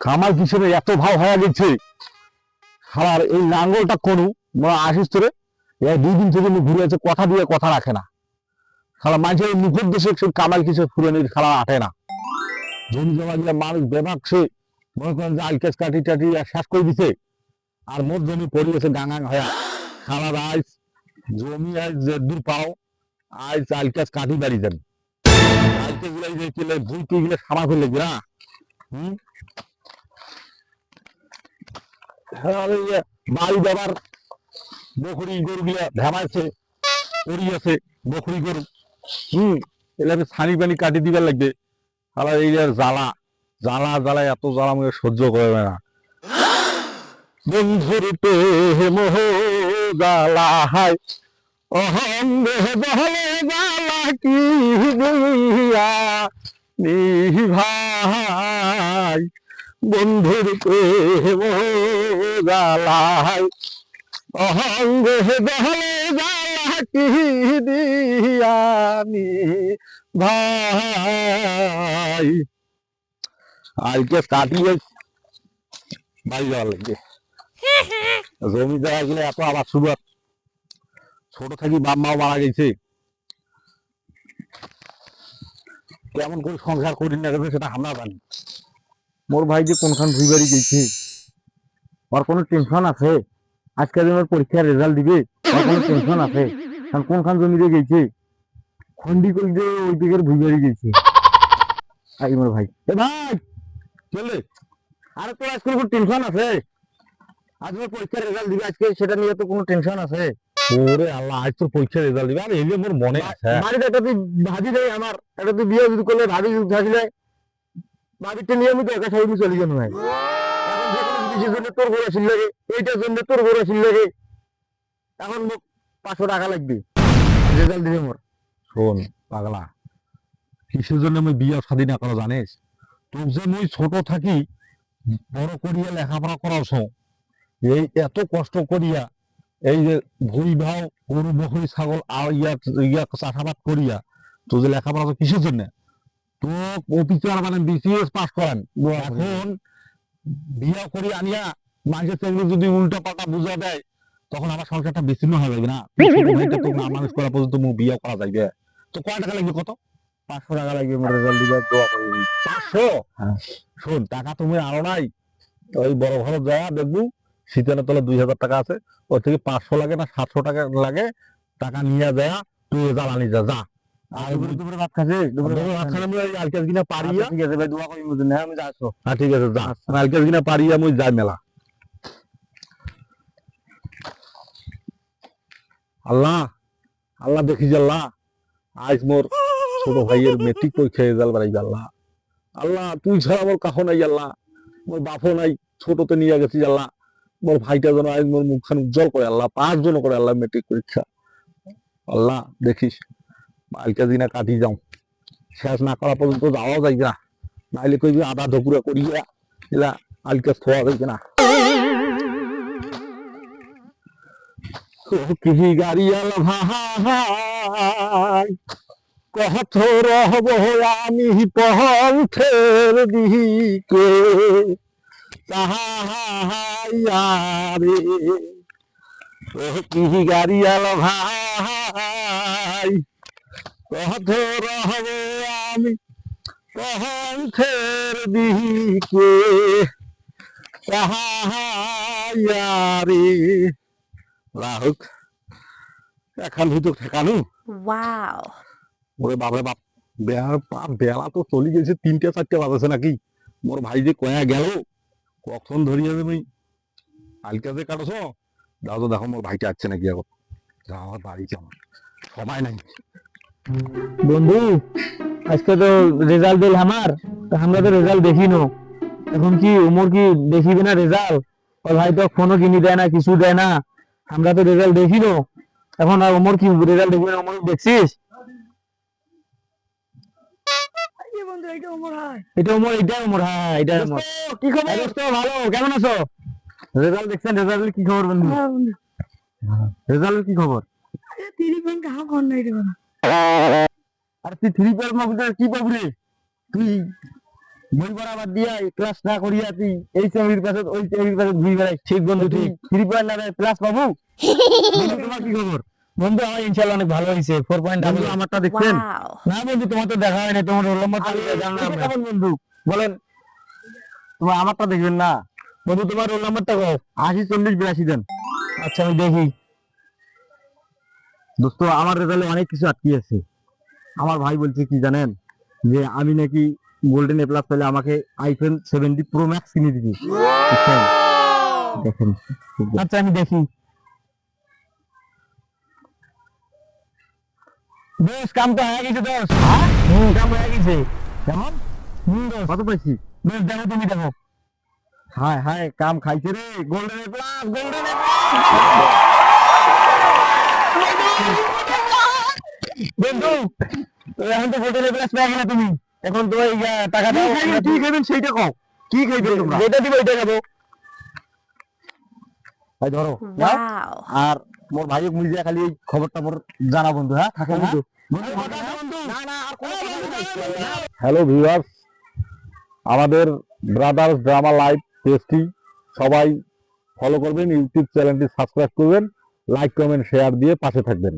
খামার কিসের এত ভাব হয়ে গেছে। আর এই লাঙ্গলটা কোনো আসিস তোরে, এই 2 দিন থেকে ঘুরে আছে, কথা দিয়ে কথা রাখে না। খালা মানুষের মুখের দেশে কামাল কিসের ফুরানির খালা আটে না। জমি জমা গিয়ে মানুষ বেমাকছে, মনে করেন যে আলকেস কাটি টাটি শেষ করে দিছে। আর মোট জমি পড়ে গেছে গাঙাং হয়া। খালার আইস জমি আইস যে দূর পাও, আইস আলকেস কাটি বাড়ি দেন। আলকেস গুলাই যে কিলে ভুল কি গিলে সামা করলে গিয়া বাড়ি দেবার বকরি গরু গুলা ভেমাইছে, পড়ি আছে বকরি গরু। এলাকে ছানি পানি কাটি দিবার লাগবে। আলা এই জ্বালা জ্বালা জ্বালা এত জ্বালা আমাকে সহ্য করবে না। বন্ধুর মোহ জ্বালা হায় অহঙ্গে বহলে জ্বালা কি দিয়া নিভাই। বন্ধুর মোহ জ্বালা হায় অহঙ্গে বহলে জ্বালা কি দিয়া নিভাই। আজকে কাটিয়ে বাড়ি যাওয়ার লাগবে। জমি জায়গা গুলো এত আবার শুরু, ছোট থাকি বাপ মাও মারা গেছে, কেমন করে সংসার করি না গেছে সেটা আমরা জানি। মোর ভাই যে কোনখান ভুই বাড়ি গেছে, ওর কোনো টেনশন আছে? আজকে ওর পরীক্ষার রেজাল্ট দিবে, ওর কোনো টেনশন আছে? কারণ কোনখান জমিতে গেছে, খন্ডি করে যে ওই দিকের ভুই বাড়ি গেছে। আই মোর ভাই, এ ভাই চলে, আরে তোর আজকে কোনো টেনশন আছে? আজ ওর পরীক্ষার রেজাল্ট দিবে আজকে, সেটা নিয়ে তো কোনো টেনশন আছে? ওরে আল্লাহ, আজ তোর পরীক্ষার রেজাল্ট দিবে, আর এই যে মোর মনে আছে। বাড়িতে একটা তুই ভাবি দেয় আমার, একটা তুই বিয়ে যদি করলে ভাবি যদি থাকলে, ভাবিটা নিয়ে আমি তো একা সাইডে চলে যাবো ভাই। এখন যে কোনো জিনিসের জন্য তোর ঘোরা ছিল লাগে, এইটার জন্য তোর ঘোরা ছিল লাগে, এখন মোক 500 টাকা লাগবে রেজাল্ট দিবে মোর। শোন পাগলা, কিসের জন্য আমি বিয়ে শাদী না করা জানিস? তোর যে মুই ছোট থাকি বড় করিয়া লেখাপড়া করাছ, এই এত কষ্ট করিয়া এই যে ভুই ভাও গরু বকরি ছাগল আর ইয়া চাষাবাদ করিয়া তো যে লেখাপড়া তো কিসের জন্য? তো অফিসার মানে বিসিএস পাস করেন, এখন বিয়া করি আনিয়া মানুষের চাকরি যদি উল্টা পাল্টা বুঝা দেয়, তখন আমার সংসারটা বিচ্ছিন্ন হয়ে যাবে না? ভাইটা তো না মানুষ করা পর্যন্ত বিয়া করা যাইবে। তো কয় টাকা লাগবে কত? 500 টাকা লাগবে মোর রেজাল্ট দিবে, দোয়া করি। 500? হ্যাঁ। শোন, টাকা তুমি আরো নাই, ওই বড় ঘর যাওয়া দেখবো শীতের তলে 2000 টাকা আছে, ওর থেকে 500 লাগে না 700 টাকা লাগে, টাকা নিয়ে দেয়া তুই জ্বালানি যা যা। আর দুপুরে ভাত খাচ্ছে, দুপুরে ভাত খানে আমি আলকেস কিনা পারিয়া। ঠিক আছে ভাই, দোয়া করি মুদিন, হ্যাঁ আমি যাচ্ছি। হ্যাঁ ঠিক আছে যা, আলকেস কিনা পারিয়া মুই যাই মেলা। আল্লাহ আল্লাহ দেখি আল্লাহ, আজ মোর ছোট ভাইয়ের মেট্রিক পরীক্ষা রেজাল্ট বাড়াইবে আল্লাহ। আল্লাহ তুই ছাড়া মোর কাহো নাই আল্লাহ, মোর বাপও নাই, ছোটতে নিয়ে গেছি আল্লাহ। মোর ভাইটা যেন আজ মোর মুখখান উজ্জ্বল করে আল্লাহ, 5 জন করে আল্লাহ মেট্রিক পরীক্ষা। আল্লাহ দেখিস আলকা দিনা কাটি যাও, শেষ না করা পর্যন্ত যাওয়া যায় না, নাইলে কইবি আধা ধকুরা করিয়া এলা আলকা থোয়া যাইবে না। কি গাড়িয়াল ভাই কত রহব আমি পথের দিকে তাহারে। কি গাড়িয়াল ভাই কত রহব আমি পথের দিকে তাহারে। রাহুক এখন হুতুক ঠেকানো। ওয়াও, ওরে বাপরে বাপ, বেলা তো চলে গেছে, 3টে 4টে বাজেছে নাকি। মোর ভাই যে কয়া গেল, কখন ধরিয়া তুমি আলকাজে কাটছ, দাও তো দেখো মোর ভাইটা আসছে নাকি। এখন যাও আমার বাড়িতে, আমার সময় নাই। বন্ধু আজকে তো রেজাল্ট দিল আমার, তো আমরা তো রেজাল্ট দেখি নো, এখন কি উমর কি দেখিবে না রেজাল্ট? ওর ভাই তো ফোনও কিনি দেয় না, কিছু দেয় না, আমরা তো রেজাল্ট দেখি নো। এখন আর উমর কি রেজাল্ট দেখবে না? উমর দেখছিস? এটা উমর, এটাই উমর, হ্যাঁ এটাই উমর। কি খবর দোস্ত? ভালো, কেমন আছো? রেজাল্ট দেখছেন? রেজাল্টের কি খবর বন্ধু? রেজাল্টের কি খবর? আর তুই 3 পয়েন্ট মার্কস কি পাবি রে তুই? বই পড়া বাদ দিয়া ক্লাস না করিয়া তুই এই চেমির পাশে ওই চেমির পাশে ঘুরে বেড়াই। ঠিক বন্ধু ঠিক। ফ্রি ফায়ার নামে প্লাস পাবো। বন্ধু তোমার কি খবর? বন্ধু আমার ইনশাআল্লাহ অনেক ভালো হয়েছে 4.0। বন্ধু আমারটা দেখছেন? না বন্ধু তোমার তো দেখা হয় না, তোমার রোল নাম্বার জানো না এটা আমরা। কেমন বন্ধু বলেন? তোমার আমারটা দেখবেন না? বন্ধু তোমার রোল নাম্বারটা কও। 80 40 82 দেন। আচ্ছা আমি দেখি। দোস্ত আমার রেজাল্টে অনেক কিছু আটকে আছে। আমার ভাই বলছে কি জানেন, যে আমি নাকি গোল্ডেন এ প্লাস পেলে আমাকে আইফোন 70 প্রো ম্যাক্স কিনে দিবে। বুঝছেন? দেখেন আচ্ছা আমি দেখি। দোষ কাম তো হয়ে গেছে দোষ। কাম হয়ে গেছে। কেমন দোষ কত পাইছি? দোষ দেখো তুমি দেখো। হায় হায় কাম খাইছে রে, golden A plus, golden A বন্ধু এখন তো হোটেলে প্লাস পেয়ে গেলে তুমি, এখন তো এই টাকা দাও। কি খাইবেন সেইটা কও, কি খাইবেন তোমরা? যেটা দিব ওইটা খাবো। ভাই ধরো নাও। আর মোর ভাই মুই দিয়া খালি এই খবরটা মোর জানা বন্ধু। হ্যাঁ থাকে বন্ধু। হ্যালো ভিউয়ার্স, আমাদের ব্রাদার্স ড্রামা লাইভ পেজটি সবাই ফলো করবেন, ইউটিউব চ্যানেলটি সাবস্ক্রাইব করবেন, লাইক কমেন্ট শেয়ার দিয়ে পাশে থাকবেন।